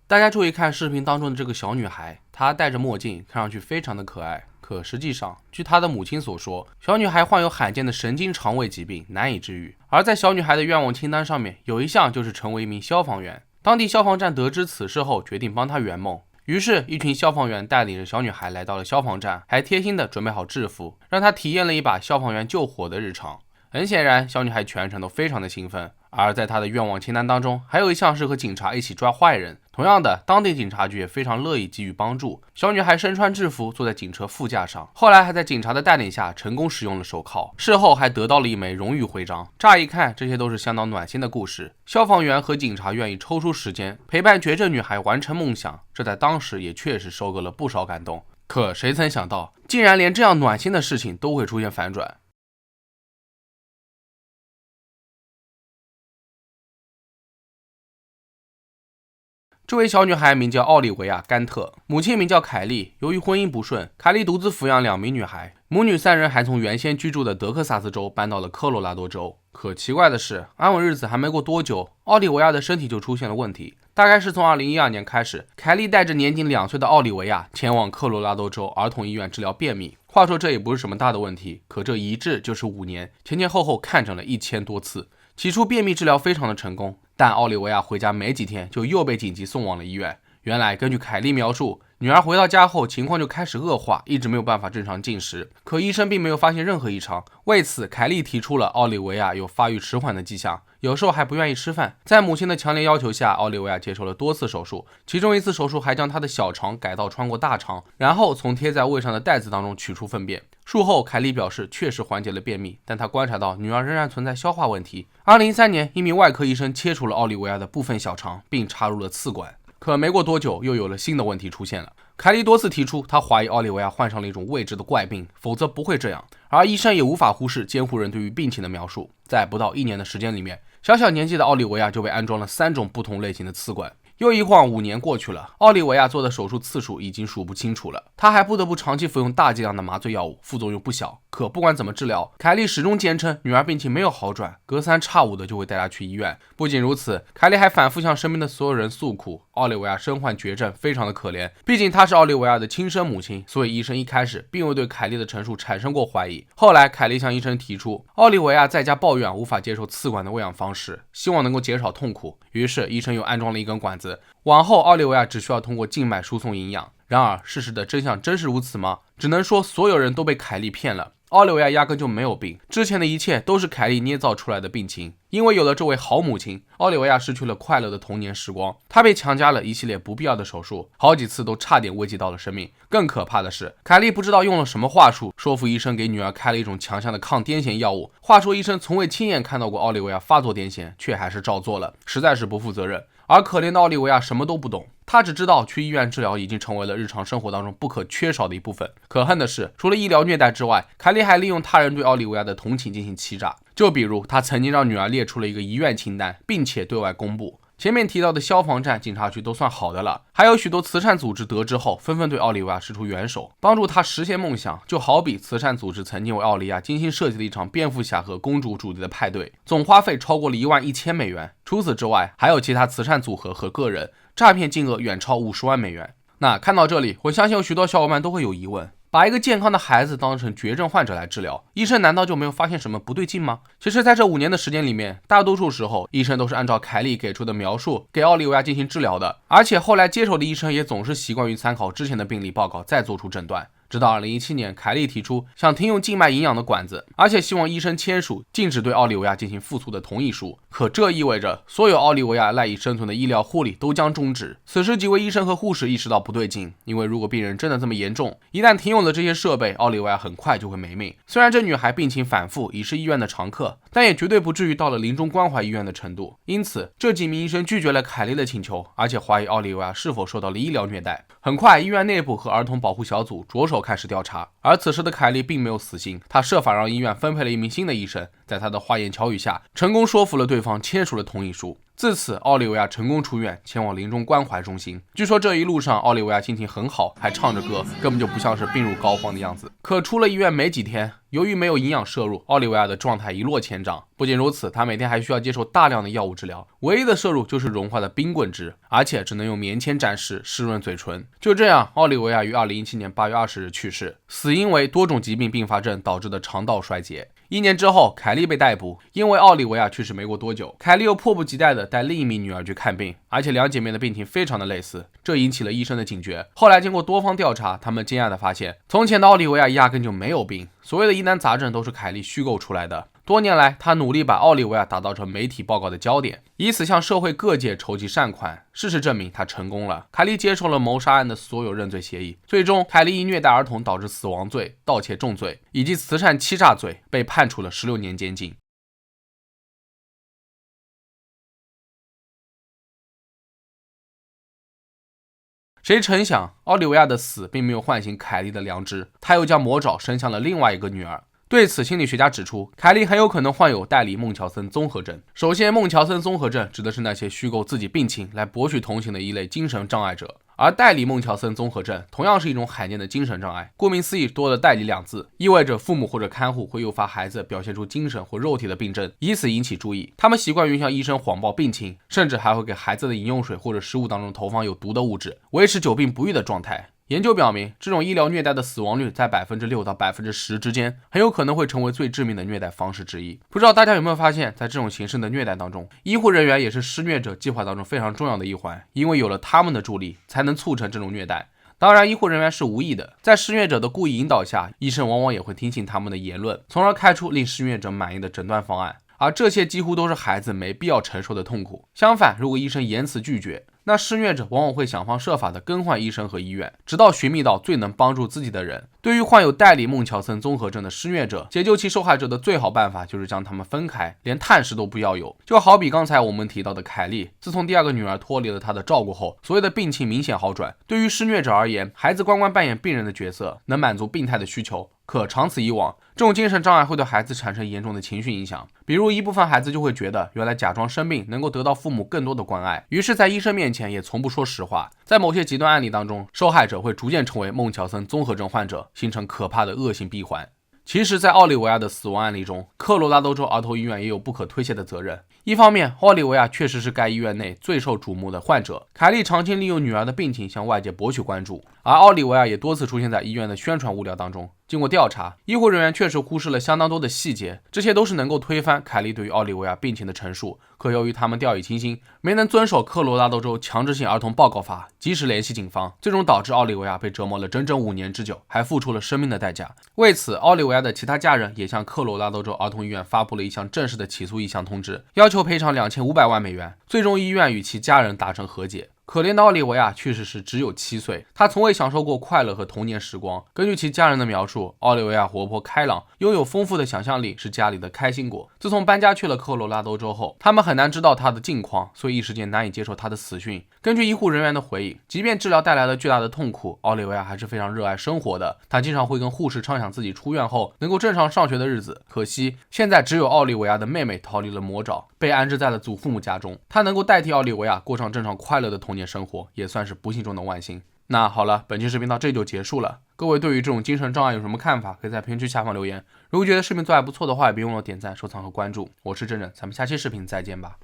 大家注意看视频当中的这个小女孩，她戴着墨镜，看上去非常的可爱。可实际上，据她的母亲所说，小女孩患有罕见的神经肠胃疾病，难以治愈。而在小女孩的愿望清单上面，有一项就是成为一名消防员。当地消防站得知此事后，决定帮她圆梦。于是，一群消防员带领着小女孩来到了消防站，还贴心的准备好制服，让她体验了一把消防员救火的日常。很显然，小女孩全程都非常的兴奋。而在她的愿望清单当中，还有一项是和警察一起抓坏人。同样的，当地警察局也非常乐意给予帮助。小女孩身穿制服，坐在警车副驾上，后来还在警察的带领下成功使用了手铐，事后还得到了一枚荣誉徽章。乍一看，这些都是相当暖心的故事。消防员和警察愿意抽出时间陪伴绝症女孩完成梦想，这在当时也确实收割了不少感动。可谁曾想到，竟然连这样暖心的事情都会出现反转。这位小女孩名叫奥利维亚·甘特，母亲名叫凯莉。由于婚姻不顺，凯莉独自抚养2名女孩，母女3人还从原先居住的德克萨斯州搬到了科罗拉多州。可奇怪的是，安稳日子还没过多久，奥利维亚的身体就出现了问题。大概是从2012年开始，凯莉带着年仅2岁的奥利维亚前往科罗拉多州儿童医院治疗便秘。话说这也不是什么大的问题，可这一治就是5年，前前后后看诊了1000多次。起初便秘治疗非常的成功，但奥利维亚回家没几天就又被紧急送往了医院。原来根据凯莉描述，女儿回到家后情况就开始恶化，一直没有办法正常进食。可医生并没有发现任何异常，为此凯莉提出了奥利维亚有发育迟缓的迹象，有时候还不愿意吃饭。在母亲的强烈要求下，奥利维亚接受了多次手术，其中一次手术还将她的小肠改道穿过大肠，然后从贴在胃上的袋子当中取出粪便。术后凯莉表示确实缓解了便秘，但她观察到女儿仍然存在消化问题。2013年，一名外科医生切除了奥利维亚的部分小肠，并插入了刺管。可没过多久，又有了新的问题出现了。凯莉多次提出，她怀疑奥利维亚患上了一种未知的怪病，否则不会这样。而医生也无法忽视监护人对于病情的描述。在不到1年的时间里面，小年纪的奥利维亚就被安装了3种不同类型的刺管。又一晃5年过去了，奥利维亚做的手术次数已经数不清楚了，他还不得不长期服用大剂量的麻醉药物，副作用不小。可不管怎么治疗，凯莉始终坚称女儿病情没有好转，隔3差5的就会带她去医院。不仅如此，凯莉还反复向身边的所有人诉苦，奥利维亚身患绝症，非常的可怜。毕竟她是奥利维亚的亲生母亲，所以医生一开始并未对凯莉的陈述产生过怀疑。后来凯莉向医生提出，奥利维亚在家抱怨无法接受刺管的喂养方式，希望能够减少痛苦。于是医生又安装了一根管子，往后奥利维亚只需要通过静脉输送营养。然而事实的真相真是如此吗？只能说所有人都被凯莉骗了。奥利维亚压根就没有病，之前的一切都是凯莉捏造出来的病情。因为有了这位好母亲，奥利维亚失去了快乐的童年时光，她被强加了一系列不必要的手术，好几次都差点危及到了生命。更可怕的是，凯莉不知道用了什么话术，说服医生给女儿开了一种强项的抗癫痫药物。话说医生从未亲眼看到过奥利维亚发作癫痫，却还是照做了，实在是不负责任。而可怜的奥利维亚什么都不懂，他只知道去医院治疗已经成为了日常生活当中不可缺少的一部分。可恨的是，除了医疗虐待之外，凯莉还利用他人对奥利维亚的同情进行欺诈。就比如，他曾经让女儿列出了一个遗愿清单，并且对外公布。前面提到的消防站、警察局都算好的了，还有许多慈善组织得知后，纷纷对奥利维亚施出援手，帮助他实现梦想。就好比慈善组织曾经为奥利维亚精心设计了一场蝙蝠侠和公主主题的派对，总花费超过了11000美元。除此之外，还有其他慈善组合和个人，诈骗金额远超50万美元。那看到这里，我相信有许多小伙伴都会有疑问，把一个健康的孩子当成绝症患者来治疗，医生难道就没有发现什么不对劲吗？其实在这5年的时间里面，大多数时候医生都是按照凯莉给出的描述给奥利维亚进行治疗的，而且后来接手的医生也总是习惯于参考之前的病例报告再做出诊断。直到2017年，凯莉提出想停用静脉营养的管子，而且希望医生签署禁止对奥利维亚进行复苏的同意书。可这意味着所有奥利维亚赖以生存的医疗护理都将终止。此时几位医生和护士意识到不对劲，因为如果病人真的这么严重，一旦停用了这些设备，奥利维亚很快就会没命。虽然这女孩病情反复，已是医院的常客，但也绝对不至于到了临终关怀医院的程度。因此这几名医生拒绝了凯莉的请求，而且怀疑奥利维亚是否受到了医疗虐待。很快医院内部和儿童保护小组着手开始调查，而此时的凯莉并没有死心，她设法让医院分配了一名新的医生，在她的花言巧语下成功说服了对方签署了同意书。自此，奥利维亚成功出院，前往临终关怀中心。据说这一路上，奥利维亚心情很好，还唱着歌，根本就不像是病入膏肓的样子。可出了医院没几天，由于没有营养摄入，奥利维亚的状态一落千丈。不仅如此，他每天还需要接受大量的药物治疗，唯一的摄入就是融化的冰棍汁，而且只能用棉签蘸湿湿润嘴唇。就这样，奥利维亚于2017年8月20日去世，死因为多种疾病并发症导致的肠道衰竭。1年之后，凯莉被逮捕。因为奥利维亚去世没过多久，凯莉又迫不及待地带另一名女儿去看病，而且两姐妹的病情非常的类似，这引起了医生的警觉。后来经过多方调查，他们惊讶地发现，从前的奥利维亚压根就没有病，所谓的疑难杂症都是凯莉虚构出来的。多年来，他努力把奥利维亚打造成媒体报告的焦点，以此向社会各界筹集善款。事实证明，他成功了。凯莉接受了谋杀案的所有认罪协议，最终凯莉因虐待儿童导致死亡罪、盗窃重罪以及慈善欺诈罪被判处了16年监禁。谁成想，奥利维亚的死并没有唤醒凯莉的良知，他又将魔爪伸向了另外一个女儿。对此，心理学家指出，凯莉很有可能患有代理孟乔森综合症。首先，孟乔森综合症指的是那些虚构自己病情来博取同情的一类精神障碍者，而代理孟乔森综合症同样是一种罕见的精神障碍。顾名思义，多了代理两字，意味着父母或者看护会诱发孩子表现出精神或肉体的病症，以此引起注意。他们习惯于向医生谎报病情，甚至还会给孩子的饮用水或者食物当中投放有毒的物质，维持久病不愈的状态。研究表明，这种医疗虐待的死亡率在6%到10%之间，很有可能会成为最致命的虐待方式之一。不知道大家有没有发现，在这种形式的虐待当中，医护人员也是施虐者计划当中非常重要的一环，因为有了他们的助力，才能促成这种虐待。当然，医护人员是无意的，在施虐者的故意引导下，医生往往也会听信他们的言论，从而开出令施虐者满意的诊断方案。而这些几乎都是孩子没必要承受的痛苦。相反，如果医生严词拒绝，那施虐者往往会想方设法的更换医生和医院，直到寻觅到最能帮助自己的人。对于患有代理孟乔森综合症的施虐者，解救其受害者的最好办法就是将他们分开，连探视都不要有。就好比刚才我们提到的凯莉，自从第二个女儿脱离了她的照顾后，所谓的病情明显好转。对于施虐者而言，孩子乖乖扮演病人的角色，能满足病态的需求。可长此以往，这种精神障碍会对孩子产生严重的情绪影响。比如一部分孩子就会觉得，原来假装生病能够得到父母更多的关爱，于是在医生面前也从不说实话。在某些极端案例当中，受害者会逐渐成为孟乔森综合症患者，形成可怕的恶性闭环。其实，在奥利维亚的死亡案例中，科罗拉多州儿童医院也有不可推卸的责任。一方面，奥利维亚确实是该医院内最受瞩目的患者，凯莉长期利用女儿的病情向外界博取关注，而奥利维亚也多次出现在医院的宣传物料当中。经过调查，医护人员确实忽视了相当多的细节，这些都是能够推翻凯莉对于奥利维亚病情的陈述。可由于他们掉以轻心，没能遵守科罗拉多州强制性儿童报告法，及时联系警方，最终导致奥利维亚被折磨了整整5年之久，还付出了生命的代价。为此，奥利维亚的其他家人也向科罗拉多州儿童医院发布了一项正式的起诉意向通知，要求赔偿2500万美元。最终，医院与其家人达成和解。可怜的奥利维亚去世时只有7岁，他从未享受过快乐和童年时光。根据其家人的描述，奥利维亚活泼开朗，拥有丰富的想象力，是家里的开心果。自从搬家去了科罗拉多州后，他们很难知道他的近况，所以一时间难以接受他的死讯。根据医护人员的回忆，即便治疗带来了巨大的痛苦，奥利维亚还是非常热爱生活的。他经常会跟护士畅想自己出院后能够正常上学的日子。可惜，现在只有奥利维亚的妹妹逃离了魔爪，被安置在了祖父母家中。他能够代替奥利维亚过上正常快乐的童年生活，也算是不幸中的万幸。那好了，本期视频到这就结束了。各位对于这种精神障碍有什么看法，可以在评论区下方留言。如果觉得视频做还不错的话，也别忘了点赞、收藏和关注。我是正正，咱们下期视频再见吧。